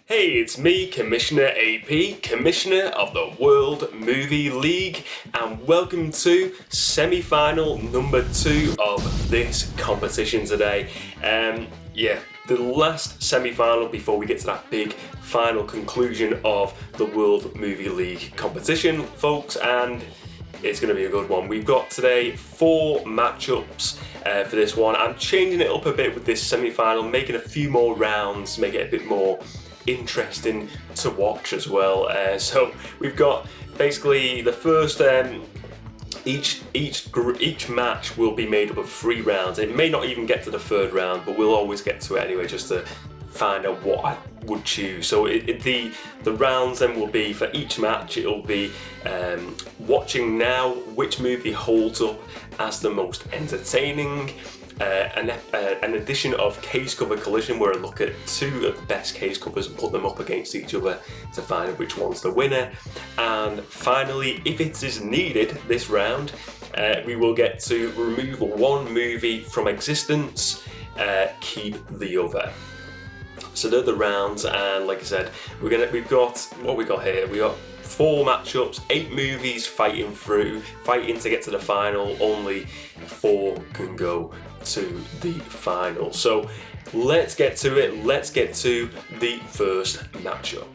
Hey, it's me, Commissioner AP, Commissioner of the World Movie League, and welcome to semi-final number 2 of this competition today. The last semi-final before we get to that big final conclusion of the World Movie League competition, folks, and it's going to be a good one. We've got today 4 matchups for this one. I'm changing it up a bit with this semi-final, making a few more rounds, make it a bit more interesting to watch as well. So we've got basically the first. Each match will be made up of 3 rounds. It may not even get to the 3rd round, but we'll always get to it anyway, just to find out what I would choose. So the rounds then will be for each match. It'll be watching now which movie holds up as the most entertaining. An edition of Case Cover Collision, where I look at 2 of the best case covers and put them up against each other to find out which one's the winner. And finally, if it is needed this round, we will get to remove 1 movie from existence, keep the other. So they're the rounds, and like I said, we've got what we got here. We got 4 matchups, 8 movies fighting to get to the final. Only 4 can go to the final. So let's get to it. Let's get to the first matchup.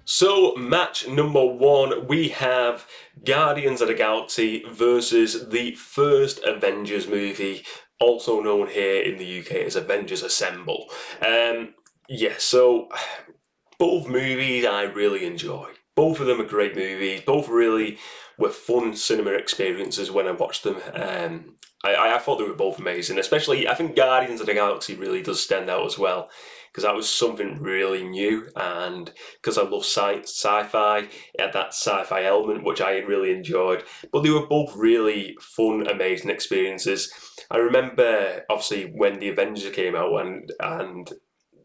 So match number 1, we have Guardians of the Galaxy versus the first Avengers movie, also known here in the UK as Avengers Assemble. So both movies I really enjoyed. Both of them are great movies. Both really were fun cinema experiences when I watched them. I thought they were both amazing. Especially, I think Guardians of the Galaxy really does stand out as well, because that was something really new, and because I love sci-fi, it had that sci-fi element which I really enjoyed. But they were both really fun, amazing experiences. I remember, obviously, when the Avengers came out, and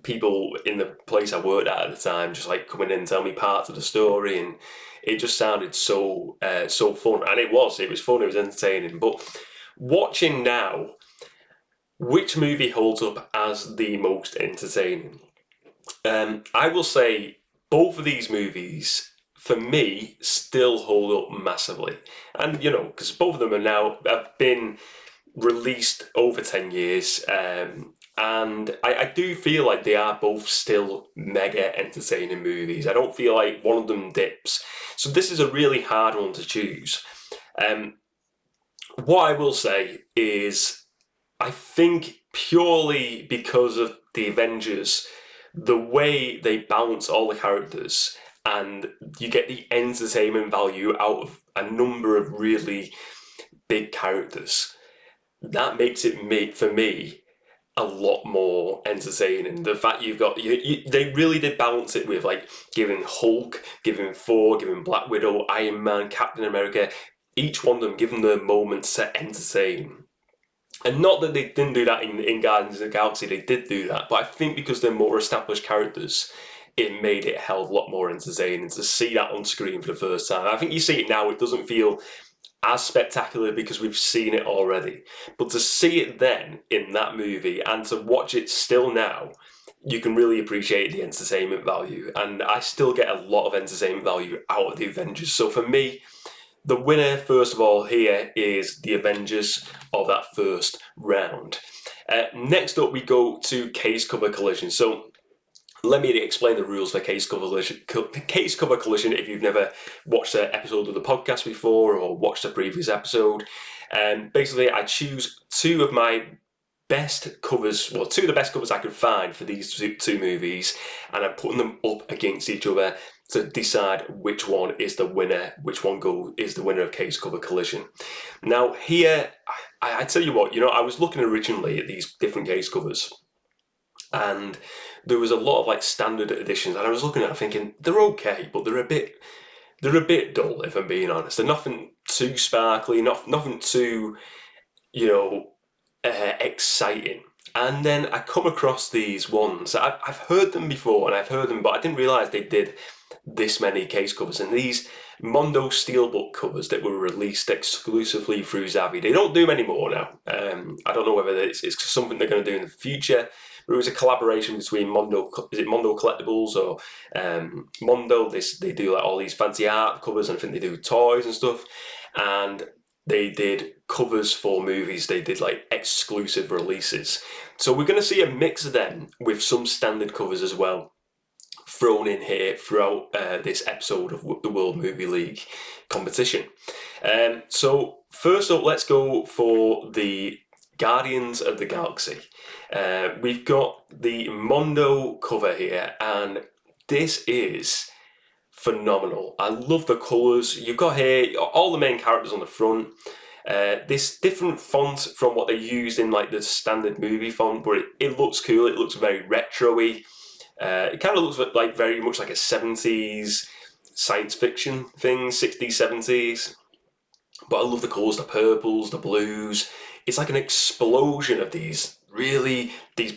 people in the place I worked at the time just like coming in and telling me parts of the story, and it just sounded so fun. And it was fun, it was entertaining. But watching now, which movie holds up as the most entertaining? I will say both of these movies, for me, still hold up massively. And, because both of them have been released over 10 years, and I do feel like they are both still mega entertaining movies. I don't feel like one of them dips. So this is a really hard one to choose. What I will say is, I think purely because of the Avengers, the way they balance all the characters, and you get the entertainment value out of a number of really big characters, that makes it, for me, a lot more entertaining. The fact you've got, they really did balance it with like giving Hulk, giving Thor, giving Black Widow, Iron Man, Captain America, each one of them giving them moments to entertain. And not that they didn't do that in Guardians of the Galaxy, they did do that, but I think because they're more established characters, it made it a hell of a lot more entertaining to see that on screen for the first time. I think you see it now, it doesn't feel as spectacular because we've seen it already. But to see it then in that movie and to watch it still now, you can really appreciate the entertainment value. And I still get a lot of entertainment value out of the Avengers. So for me, the winner, first of all, here is the Avengers of that first round. Next up, we go to Case Cover Collision. So let me explain the rules for Case Cover Collision if you've never watched an episode of the podcast before or watched a previous episode. Basically, I choose 2 of my best covers, 2 of the best covers I could find for these 2 movies, and I'm putting them up against each other to decide which one is the winner, which one is the winner of Case Cover Collision. Now here, I tell you what, I was looking originally at these different case covers, and there was a lot of like standard editions, and I was looking at it thinking, they're okay, but they're a bit dull, if I'm being honest. They're nothing too sparkly, nothing too, exciting. And then I come across these ones. I've heard them before, but I didn't realise they did this many case covers. And these Mondo Steelbook covers that were released exclusively through Zavvi, they don't do them anymore now. I don't know whether it's something they're going to do in the future, It was a collaboration between Mondo, is it Mondo Collectibles or Mondo? They do like all these fancy art covers, and I think they do toys and stuff. And they did covers for movies. They did like exclusive releases. So we're going to see a mix of them with some standard covers as well thrown in here throughout this episode of the World Movie League competition. So first up, let's go for the Guardians of the Galaxy. We've got the Mondo cover here, and this is phenomenal. I love the colours. You've got here all the main characters on the front. This different font from what they used in like the standard movie font, but it looks cool. It looks very retro-y. It kind of looks like very much like a 70s science fiction thing, 60s, 70s. But I love the colours, the purples, the blues. It's like an explosion of these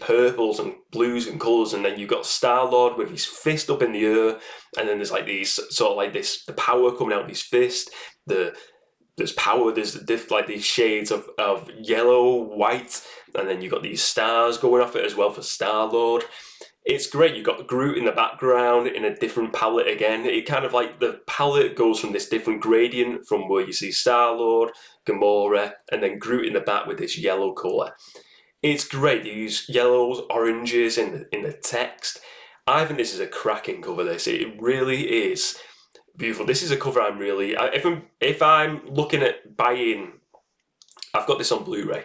purples and blues and colours, and then you've got Star-Lord with his fist up in the air, and then there's like these sort of like the power coming out of his fist. There's power, there's like these shades of yellow, white, and then you've got these stars going off it as well for Star-Lord. It's great. You've got Groot in the background in a different palette again. It kind of like the palette goes from this different gradient from where you see Star-Lord, Gamora, and then Groot in the back with this yellow colour. It's great. They use yellows, oranges in the text. I think this is a cracking cover. It really is beautiful. This is a cover I'm really. If I'm looking at buying. I've got this on Blu-ray.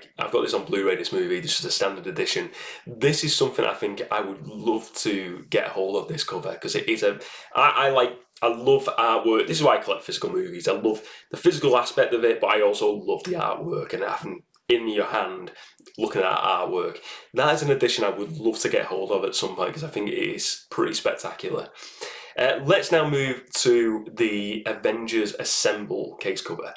This movie. This is a standard edition. This is something I think I would love to get a hold of, this cover, because it is I love artwork. This is why I collect physical movies. I love the physical aspect of it, but I also love the artwork and having in your hand looking at artwork. That is an edition I would love to get hold of at some point, because I think it is pretty spectacular. Let's now move to the Avengers Assemble case cover.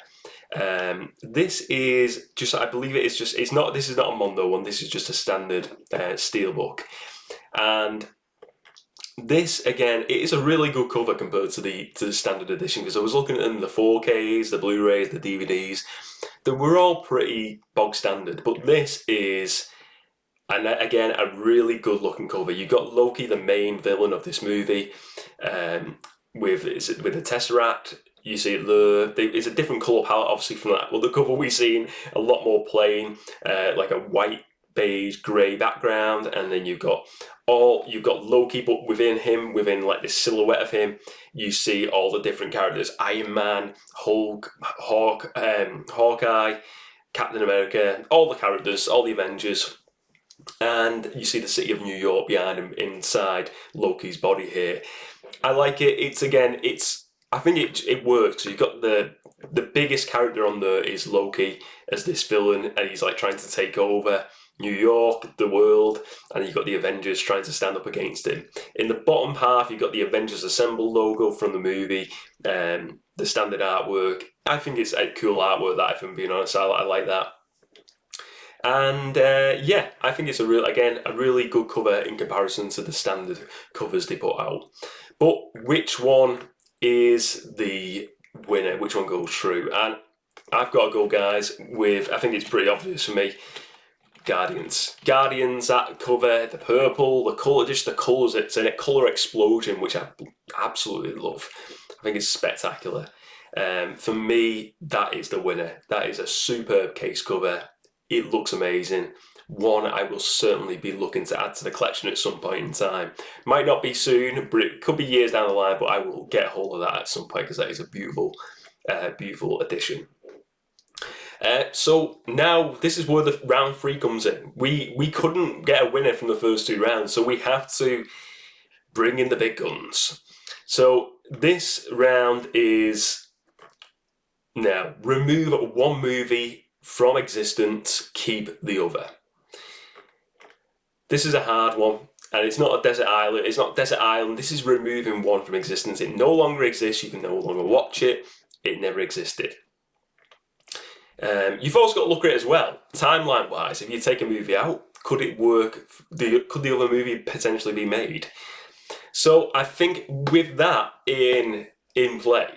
This is just, I believe this is not a Mondo one, this is just a standard steelbook. And this, again, it is a really good cover compared to the standard edition, because I was looking at them, the 4Ks, the Blu-rays, the DVDs, they were all pretty bog standard, but this is, and again, a really good looking cover. You've got Loki, the main villain of this movie, with the Tesseract. You see it there. It's a different colour palette, obviously, from that. Well, the cover we've seen, a lot more plain, like a white, beige, grey background, and then you've got Loki, but within like this silhouette of him, you see all the different characters: Iron Man, Hulk, Hawkeye, Captain America, all the characters, all the Avengers. And you see the city of New York behind him inside Loki's body here. I like it. I think it works. You've got the biggest character on there is Loki as this villain, and he's like trying to take over New York, the world, and you've got the Avengers trying to stand up against him. In the bottom half, you've got the Avengers Assemble logo from the movie, the standard artwork. I think it's a cool artwork, that, if I'm being honest. I like that. And I think it's a really good cover in comparison to the standard covers they put out. But which one is the winner? Which one goes through? And I've got to go, guys, with, I think it's pretty obvious for me, Guardians, that cover, the purple, the colour, just the colours, it's a colour explosion, which I absolutely love. I think it's spectacular. For me, that is the winner. That is a superb case cover. It looks amazing. One I will certainly be looking to add to the collection at some point in time. Might not be soon, but it could be years down the line, but I will get hold of that at some point, because that is a beautiful, beautiful addition. So now this is where the round 3 comes in. We couldn't get a winner from the first 2 rounds, so we have to bring in the big guns. So this round is now remove one movie from existence, keep the other. This is a hard one, and it's not a desert island. It's not Desert Island. This is removing one from existence. It no longer exists. You can no longer watch it. It never existed. You've also got to look at it as well, timeline-wise. If you take a movie out, could it work? Could the other movie potentially be made? So I think with that in play,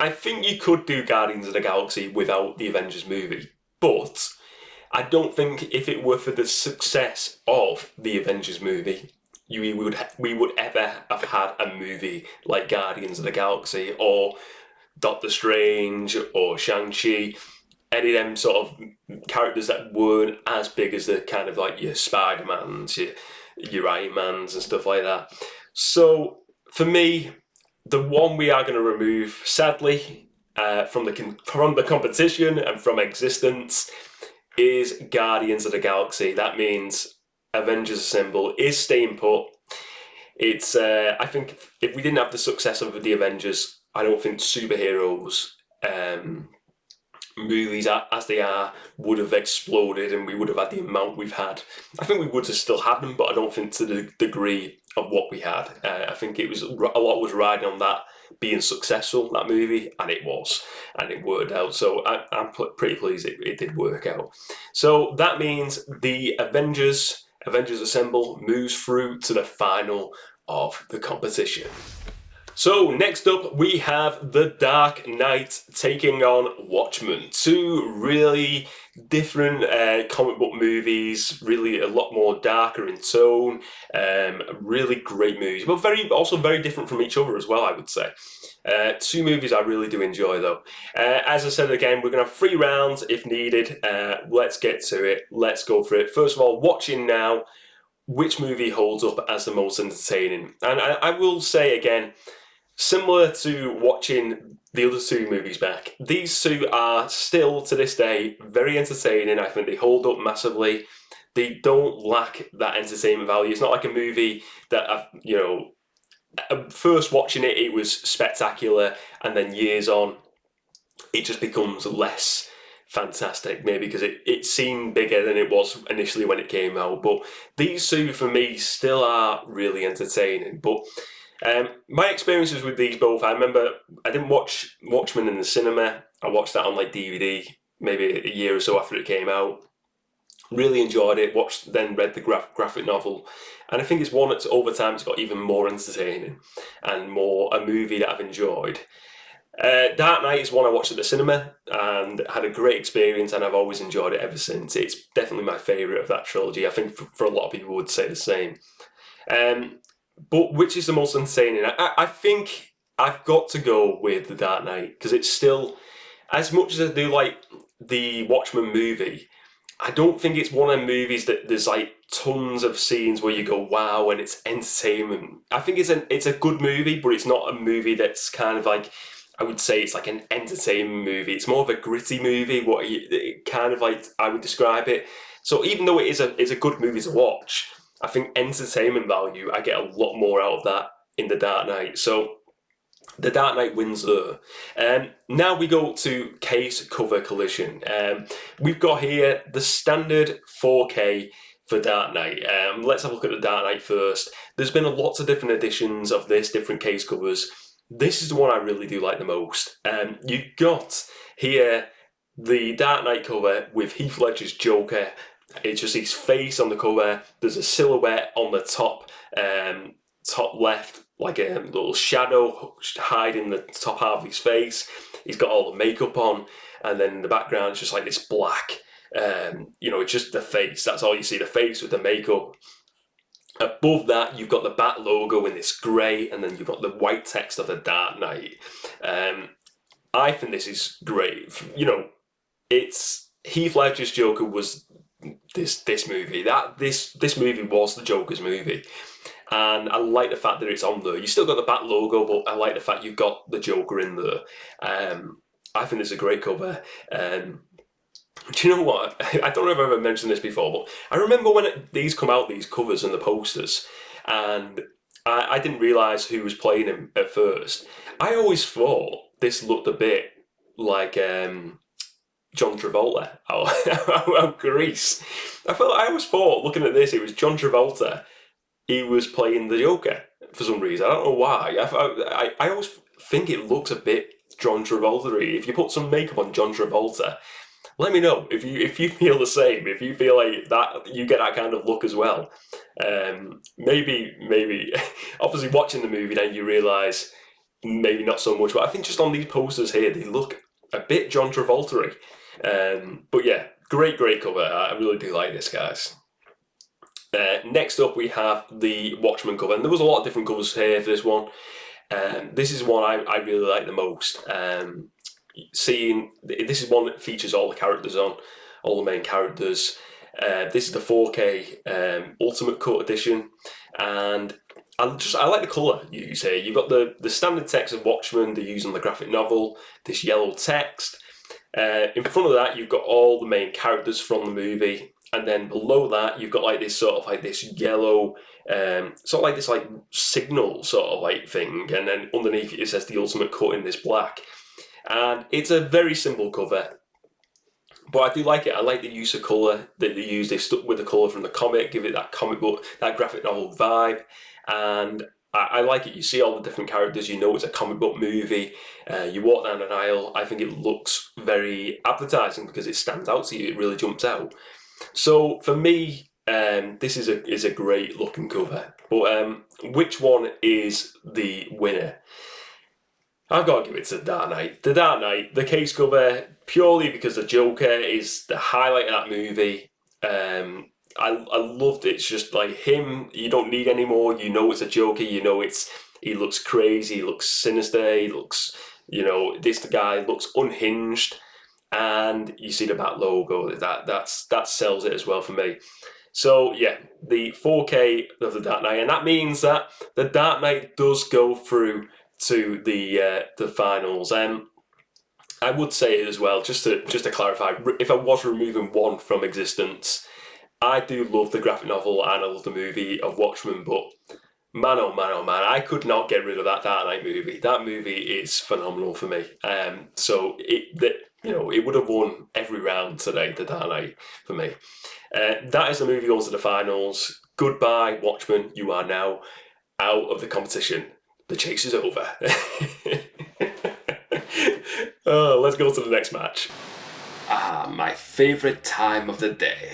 I think you could do Guardians of the Galaxy without the Avengers movie, but I don't think if it were for the success of the Avengers movie, we would ever have had a movie like Guardians of the Galaxy or Doctor Strange or Shang-Chi, any of them sort of characters that weren't as big as the kind of like your Spider-Mans, your Iron Mans and stuff like that. So for me, the one we are going to remove, sadly, from the competition and from existence is Guardians of the Galaxy. That means Avengers Assemble is staying put. It's I think if we didn't have the success of the Avengers, I don't think superheroes movies as they are would have exploded and we would have had the amount we've had. I think we would have still had them, but I don't think to the degree of what we had. I think it was a lot was riding on that being successful, that movie, and it was, and it worked out. So I'm pretty pleased it did work out. So that means the Avengers Assemble moves through to the final of the competition. So next up we have The Dark Knight taking on Watchmen. Two really different comic book movies, really a lot more darker in tone, really great movies, but also very different from each other as well, I would say. Two movies I really do enjoy though. As I said again, we're going to have 3 rounds if needed. Let's get to it. Let's go for it. First of all, watching now, which movie holds up as the most entertaining? And I will say again, similar to watching the other 2 movies back, these 2 are still, to this day, very entertaining. I think they hold up massively. They don't lack that entertainment value. It's not like a movie that first watching it, it was spectacular, and then years on, it just becomes less fantastic, maybe because it seemed bigger than it was initially when it came out. But these 2, for me, still are really entertaining. But my experiences with these both, I remember I didn't watch Watchmen in the cinema. I watched that on like DVD maybe a year or so after it came out. Really enjoyed it. Then read the graphic novel, and I think it's one that's over time it's got even more entertaining and more a movie that I've enjoyed. Dark Knight is one I watched at the cinema and had a great experience, and I've always enjoyed it ever since. It's definitely my favourite of that trilogy. I think for a lot of people would say the same. But which is the most entertaining? I think I've got to go with The Dark Knight because it's still, as much as I do like the Watchmen movie, I don't think it's one of them movies that there's like tons of scenes where you go wow and it's entertainment. I think it's a good movie, but it's not a movie that's kind of like, I would say it's like an entertainment movie. It's more of a gritty movie, kind of like I would describe it. So even though it's a good movie to watch, I think entertainment value, I get a lot more out of that in The Dark Knight. So The Dark Knight wins there. Now we go to case cover collision. We've got here the standard 4K for Dark Knight. Let's have a look at The Dark Knight first. There's been lots of different editions of this, different case covers. This is the one I really do like the most. You've got here the Dark Knight cover with Heath Ledger's Joker. It's just his face on the cover. There's a silhouette on the top left, like a little shadow hiding the top half of his face. He's got all the makeup on, and then in the background it's just like this black. It's just the face. That's all you see, the face with the makeup. Above that, you've got the Bat logo in this grey, and then you've got the white text of the Dark Knight. I think this is great. It's Heath Ledger's Joker was this movie. This movie was the Joker's movie, and I like the fact that it's on there. You still got the Bat logo, but I like the fact you've got the Joker in there. I think it's a great cover. Do you know what? I don't know if I've ever mentioned this before, but I remember when these come out, these covers and the posters, and I didn't realise who was playing him at first. I always thought this looked a bit like John Travolta out Grease. I always thought, looking at this, it was John Travolta. He was playing the Joker for some reason. I don't know why. I always think it looks a bit John Travolta-y. If you put some makeup on John Travolta, let me know if you feel the same. If you feel like that, you get that kind of look as well. Maybe. Obviously, watching the movie, then you realise maybe not so much. But I think just on these posters here, they look a bit John Travolta-y. But yeah, great cover. I really do like this, guys. Next up, we have the Watchmen cover, and there was a lot of different covers here for this one. This is one I really like the most. This is one that features all the characters on, all the main characters. This is the 4K Ultimate Cut edition, and I like the colour used here. You've got the standard text of Watchmen they use on the graphic novel, this yellow text. In front of that, you've got all the main characters from the movie, and then below that, you've got like this sort of like this yellow, sort of like this like signal sort of like thing, and then underneath it says the Ultimate Cut in this black. And it's a very simple cover, but I do like it. I like the use of colour that they use. They've stuck with the colour from the comic, give it that comic book, that graphic novel vibe, and I like it. You see all the different characters, you know it's a comic book movie. You walk down an aisle, I think it looks very advertising because it stands out to you, it really jumps out. So for me, this is a great looking cover. But which one is the winner? I've got to give it to The Dark Knight. The Dark Knight, the case cover, purely because the Joker is the highlight of that movie. I loved it. It's just like him, you don't need any more. You know it's a Joker, you know he looks crazy, he looks sinister, he looks, this guy looks unhinged. And you see the Bat logo, that sells it as well for me. So yeah, the 4K of The Dark Knight, and that means that The Dark Knight does go through to the finals. I would say as well, just to clarify, if I was removing one from existence, I do love the graphic novel and I love the movie of Watchmen, but man, oh man, oh man, I could not get rid of that Dark Knight movie. That movie is phenomenal for me. So it would have won every round today, The Dark Knight, for me. That is the movie going to the finals. Goodbye, Watchmen. You are now out of the competition. The chase is over. Oh, let's go to the next match. My favourite time of the day.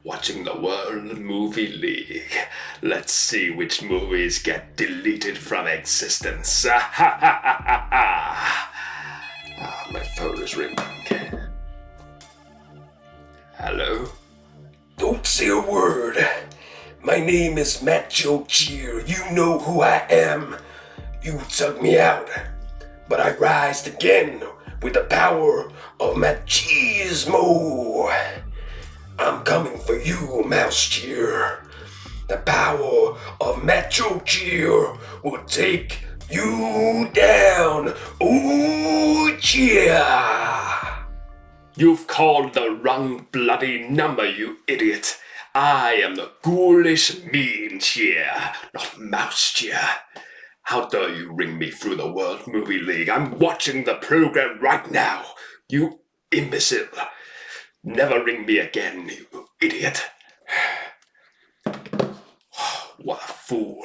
Watching the World Movie League. Let's see which movies get deleted from existence. My phone is ringing. Hello? Don't say a word. My name is Macho Cheer. You know who I am. You took me out. But I rise again with the power of machismo. I'm coming for you, Mouse Cheer. The power of Macho Cheer will take you down. Ooh, cheer! You've called the wrong bloody number, you idiot. I am the ghoulish mean Cheer, not Mouse Cheer. How dare you ring me through the World Movie League? I'm watching the program right now, you imbecile. Never ring me again, you idiot. What a fool.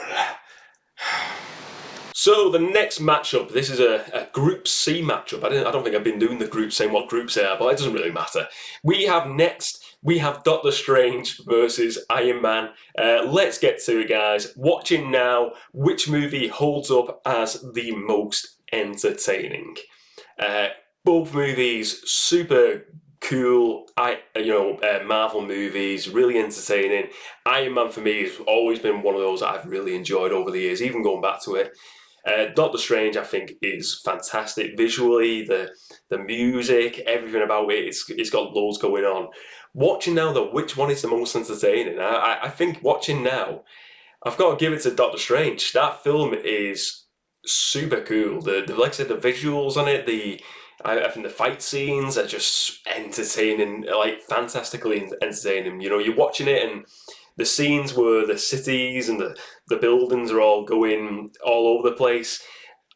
So the next matchup, this is a Group C matchup. I don't think I've been doing the group saying what groups they are, but it doesn't really matter. We have Doctor Strange versus Iron Man. Let's get to it, guys. Watching now, which movie holds up as the most entertaining? Both movies, super cool, Marvel movies, really entertaining. Iron Man for me has always been one of those that I've really enjoyed over the years, even going back to it. Doctor Strange, I think, is fantastic visually. The music, everything about it, it's got loads going on. Watching now, though, which one is the most entertaining? I think watching now, I've got to give it to Doctor Strange. That film is super cool. Like I said, the visuals on it, I think the fight scenes are just entertaining, like fantastically entertaining. You're watching it and the scenes where the cities and the buildings are all going all over the place.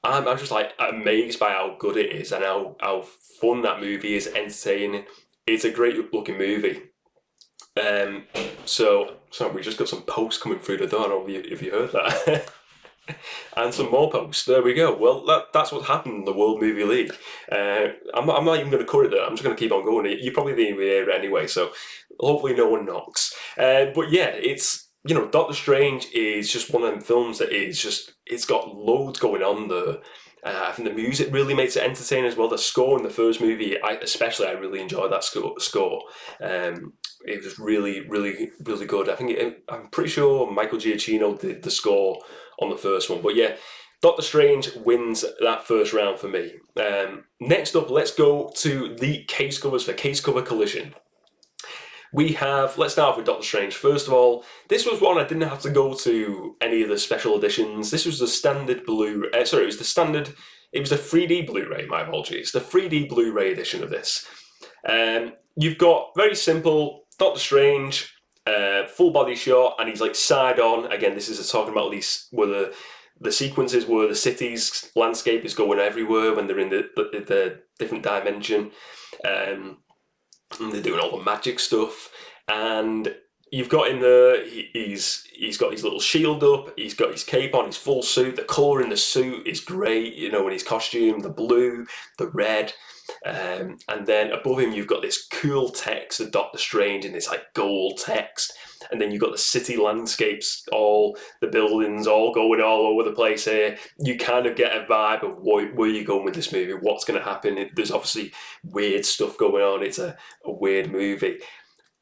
I'm just like amazed by how good it is and how fun that movie is, entertaining. It's a great looking movie. So we just got some posts coming through the door. I don't know if you heard that. And some more posts. There we go. Well, that's what happened in the World Movie League. I'm not even going to cut it there. I'm just going to keep on going. You probably didn't even hear it anyway, so hopefully no one knocks. But yeah, it's Doctor Strange is just one of them films that it's got loads going on there. I think the music really makes it entertaining as well. The score in the first movie, I really enjoyed that score. It was really, really, really good. I'm pretty sure Michael Giacchino did the score on the first one. But yeah, Doctor Strange wins that first round for me. Next up, let's go to the case covers for Case Cover Collision. Let's start off with Doctor Strange. First of all, this was one I didn't have to go to any of the special editions. This was the standard it was the 3D Blu-ray, my apologies. The 3D Blu-ray edition of this. You've got, very simple, Doctor Strange, full body shot, and he's like side on. Again, this is talking about where the sequences where the city's landscape is going everywhere when they're in the different dimension. And they're doing all the magic stuff, and you've got him there. He's got his little shield up. He's got his cape on. His full suit. The colour in the suit is great. You know, in his costume, the blue, the red, and then above him you've got this cool text of Doctor Strange in this like gold text, and then you've got the city landscapes, all the buildings, all going all over the place here. You kind of get a vibe of where you're going with this movie, what's going to happen. There's obviously weird stuff going on. It's a weird movie.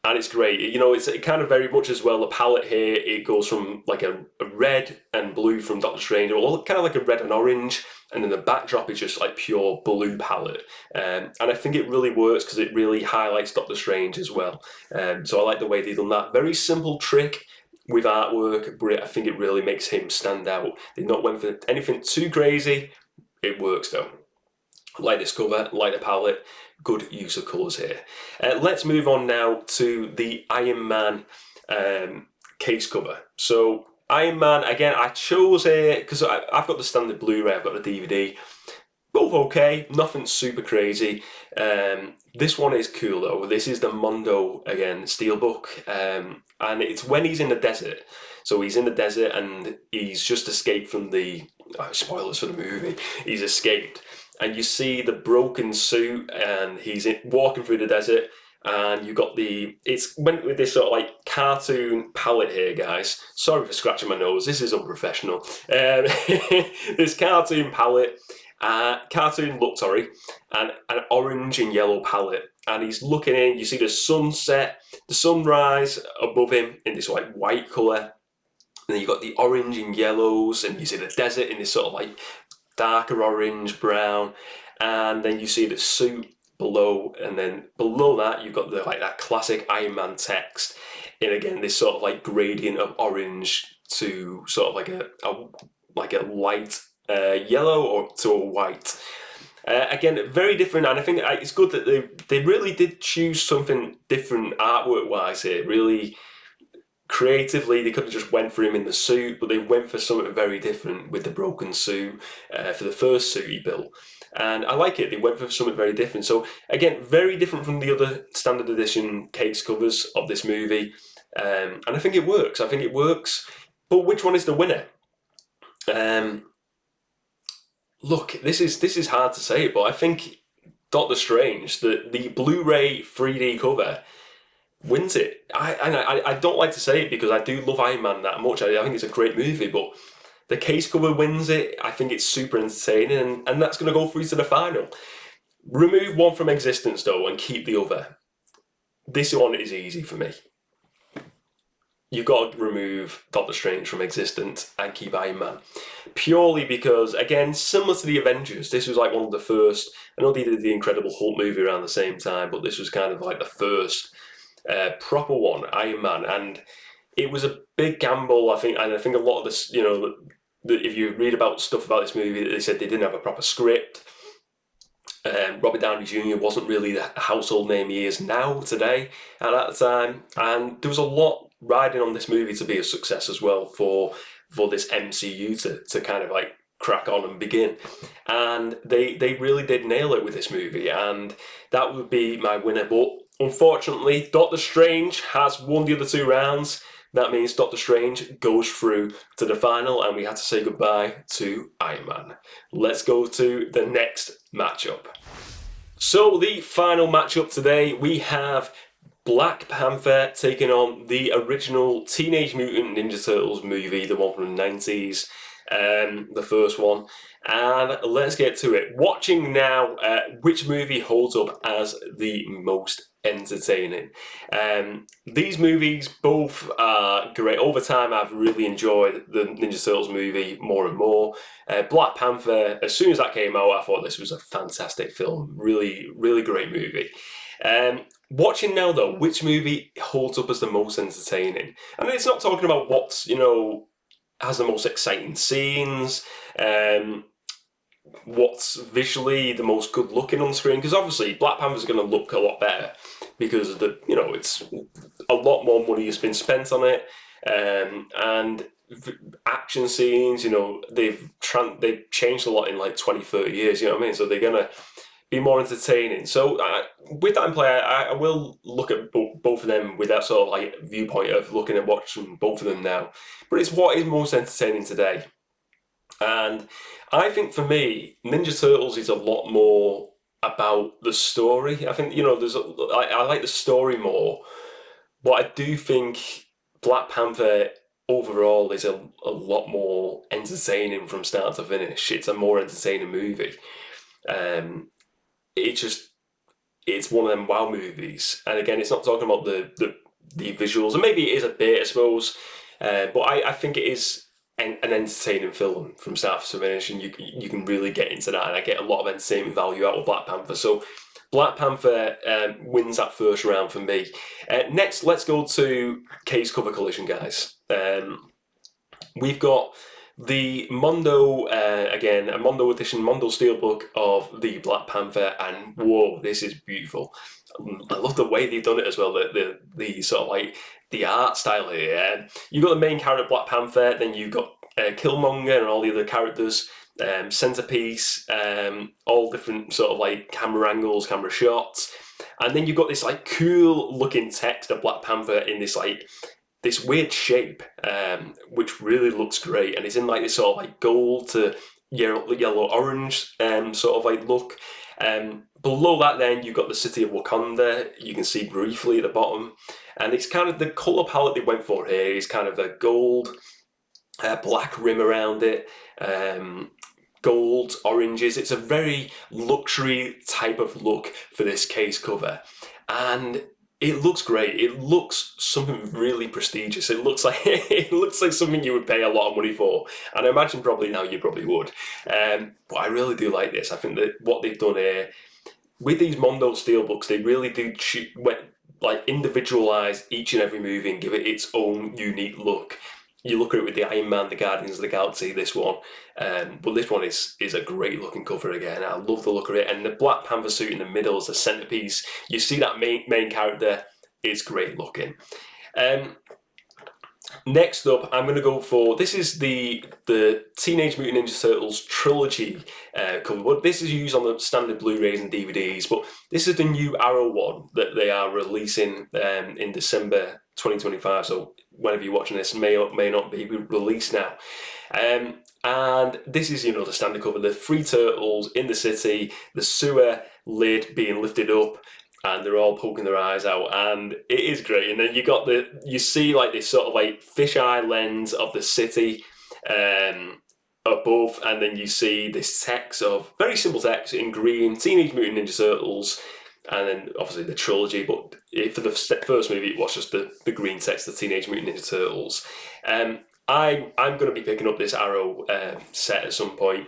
And it's great. You know, it's kind of very much as well, the palette here, it goes from like a red and blue from Doctor Strange, or kind of like a red and orange, and then the backdrop is just like pure blue palette. And I think it really works because it really highlights Doctor Strange as well. So I like the way they've done that. Very simple trick with artwork, but I think it really makes him stand out. They've not went for anything too crazy. It works though. Like this cover, like the palette, good use of colours here. Let's move on now to the Iron Man case cover. So Iron Man, again, I chose it because I've got the standard Blu-ray, I've got the DVD. Both okay, nothing super crazy. This one is cool though. This is the Mondo, again, steelbook. And it's when he's in the desert. So he's in the desert and he's just escaped from spoilers for the movie, he's escaped. And you see the broken suit, and he's walking through the desert, and you've got went with this sort of like cartoon palette here, guys. Sorry for scratching my nose, this is unprofessional. This cartoon palette, cartoon look, sorry, and an orange and yellow palette. And he's looking in, you see the sunset, the sunrise above him in this like white colour. And then you've got the orange and yellows, and you see the desert in this sort of like darker orange, brown, and then you see the suit below, and then below that you've got that classic Iron Man text in, again, this sort of like gradient of orange to sort of like a light yellow or to a white. Again, very different, and I think it's good that they really did choose something different artwork wise here. Really creatively, they could have just went for him in the suit, but they went for something very different with the broken suit for the first suit he built. And I like it, they went for something very different. So again, very different from the other standard edition case covers of this movie. And I think it works. But which one is the winner? Look, this is hard to say, but I think Doctor Strange, the Blu-ray 3D cover, wins it. I don't like to say it because I do love Iron Man that much. I think it's a great movie, but the case cover wins it. I think it's super entertaining, and that's going to go through to the final. Remove one from existence though and keep the other. This one is easy for me. You've got to remove Doctor Strange from existence and keep Iron Man. Purely because, again, similar to the Avengers, this was like one of the first. I know they did the Incredible Hulk movie around the same time, but this was kind of like the first proper one, Iron Man, and it was a big gamble, I think. And I think a lot of this, you know, if you read about stuff about this movie, they said they didn't have a proper script. Robert Downey Jr. wasn't really the household name he is now, today, at that time, and there was a lot riding on this movie to be a success as well for this MCU to kind of like crack on and begin. And they really did nail it with this movie, and that would be my winner. But unfortunately, Doctor Strange has won the other two rounds. That means Doctor Strange goes through to the final, and we had to say goodbye to Iron Man. Let's go to the next matchup. So the final matchup today, we have Black Panther taking on the original Teenage Mutant Ninja Turtles movie, the one from the 90s. the first one. And let's get to it. Watching now, which movie holds up as the most entertaining? These movies both are great. Over time, I've really enjoyed the Ninja Turtles movie more and more. Black Panther, as soon as that came out, I thought this was a fantastic film. Really, really great movie. Watching now, though, which movie holds up as the most entertaining? And it's not talking about what's, has the most exciting scenes, what's visually the most good looking on screen, because obviously Black Panther's going to look a lot better because of the, it's a lot more money has been spent on it, and action scenes, they've changed a lot in like 20, 30 years, you know what I mean? So they're going to be more entertaining. So with that in play, I will look at both of them with that sort of like viewpoint of looking at watching both of them now. But it's what is most entertaining today. And I think for me, Ninja Turtles is a lot more about the story. I think, I like the story more. But I do think Black Panther overall is a lot more entertaining from start to finish. It's a more entertaining movie. It's one of them wow movies. And again, it's not talking about the visuals, and maybe it is a bit, I suppose. But I think it is an entertaining film from start to finish, and you can really get into that, and I get a lot of entertainment value out of Black Panther. So Black Panther wins that first round for me. Next, let's go to Case Cover Collision, guys. We've got the Mondo, again, a Mondo edition, Mondo Steelbook of the Black Panther, and whoa, this is beautiful. I love the way they've done it as well, the sort of like the art style here. You've got the main character, Black Panther, then you've got Killmonger and all the other characters, Centerpiece, all different sort of like camera angles, camera shots, and then you've got this like cool looking text of Black Panther in this like this weird shape, which really looks great, and it's in like this sort of like gold to yellow orange sort of like look. Below that, then you've got the city of Wakanda. You can see briefly at the bottom, and it's kind of the color palette they went for here is kind of a gold, black rim around it, gold, oranges. It's a very luxury type of look for this case cover, and it looks great. It looks something really prestigious. It looks like something you would pay a lot of money for, and I imagine probably now you probably would. But I really do like this. I think that what they've done here with these Mondo Steelbooks, they really do like individualize each and every movie and give it its own unique look. You look at it with the Iron Man, the Guardians of the Galaxy, this one, but this one is a great looking cover again. I love the look of it, and the Black Panther suit in the middle as the centerpiece. You see that main character, it's great looking. Next up, I'm going to go for, this is the Teenage Mutant Ninja Turtles trilogy cover. But this is used on the standard Blu-rays and DVDs, but this is the new Arrow one that they are releasing in December 2025. So whenever you're watching this, may or may not be released now. And this is, the standard cover. The three turtles in the city, the sewer lid being lifted up, and they're all poking their eyes out, and it is great. And then you see like this sort of like fisheye lens of the city above, and then you see this text of very simple text in green, Teenage Mutant Ninja Turtles, and then obviously the trilogy. But for the first movie, it was just the green text, the Teenage Mutant Ninja Turtles. I'm going to be picking up this Arrow set at some point.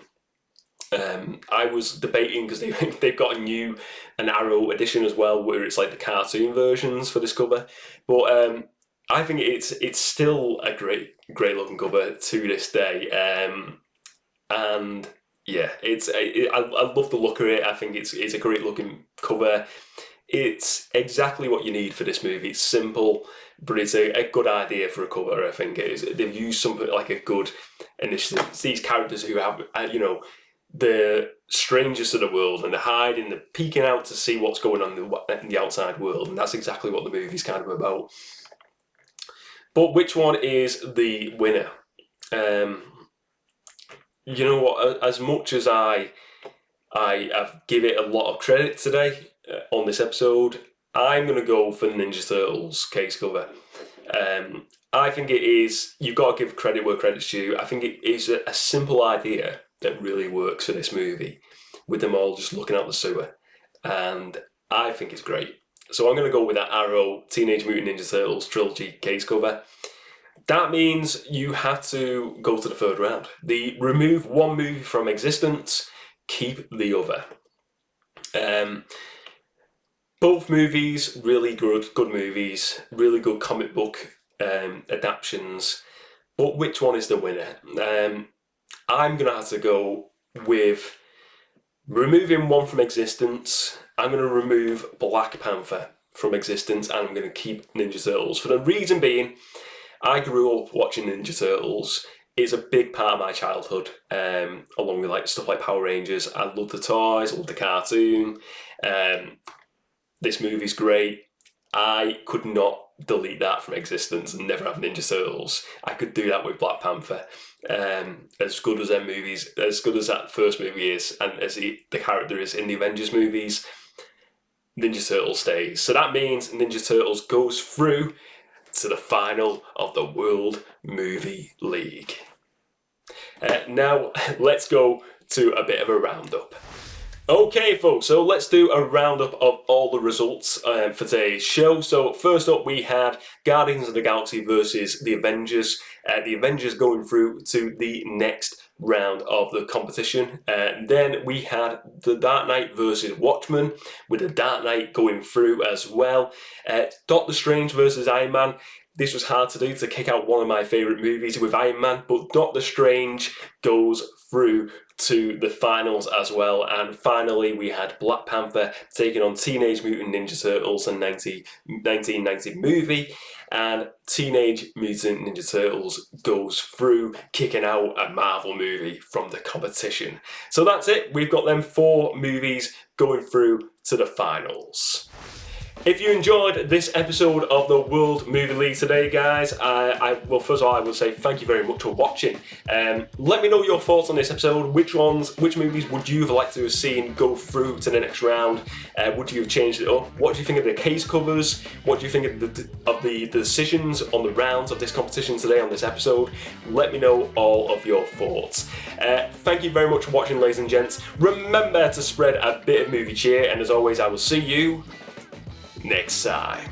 I was debating because they've got an Arrow edition as well, where it's like the cartoon versions for this cover. But I think it's still a great looking cover to this day. And yeah, I love the look of it. I think it's a great looking cover. It's exactly what you need for this movie. It's simple, but it's a good idea for a cover. I think it is. They've used something like a good initiative. It's these characters who have the strangers to the world, and they're hiding, they're peeking out to see what's going on in the outside world, and that's exactly what the movie's kind of about. But which one is the winner? You know what? As much as I give it a lot of credit today on this episode, I'm going to go for Ninja Turtles case cover. I think it is, you've got to give credit where credit's due. I think it is a simple idea that really works for this movie, with them all just looking out the sewer. And I think it's great. So I'm going to go with that Arrow Teenage Mutant Ninja Turtles trilogy case cover. That means you have to go to the third round. Remove one movie from existence, keep the other. Both movies, really good movies, really good comic book adaptions. But which one is the winner? I'm going to have to go with removing one from existence. I'm going to remove Black Panther from existence, and I'm going to keep Ninja Turtles. For the reason being, I grew up watching Ninja Turtles. It's a big part of my childhood, along with like stuff like Power Rangers. I love the toys, I love the cartoon. This movie's great. I could not delete that from existence and never have Ninja Turtles. I could do that with Black Panther. As good as them movies, as good as that first movie is, and as the character is in the Avengers movies, Ninja Turtles stays. So that means Ninja Turtles goes through to the final of the World Movie League. Now let's go to a bit of a roundup. Okay, folks, so let's do a roundup of all the results for today's show. So first up, we had Guardians of the Galaxy versus the Avengers. The Avengers going through to the next round of the competition. Then we had The Dark Knight versus Watchmen, with The Dark Knight going through as well. Doctor Strange versus Iron Man. This was hard to do, to kick out one of my favourite movies with Iron Man, but Doctor Strange goes through to the finals as well. And finally, we had Black Panther taking on Teenage Mutant Ninja Turtles, a 1990 movie. And Teenage Mutant Ninja Turtles goes through, kicking out a Marvel movie from the competition. So that's it. We've got them 4 movies going through to the finals. If you enjoyed this episode of the World Movie League today, guys, well, first of all, I will say thank you very much for watching. Let me know your thoughts on this episode. Which movies would you have liked to have seen go through to the next round? Would you have changed it up? What do you think of the case covers? What do you think of the decisions on the rounds of this competition today on this episode? Let me know all of your thoughts. Thank you very much for watching, ladies and gents. Remember to spread a bit of movie cheer, and as always, I will see you next time.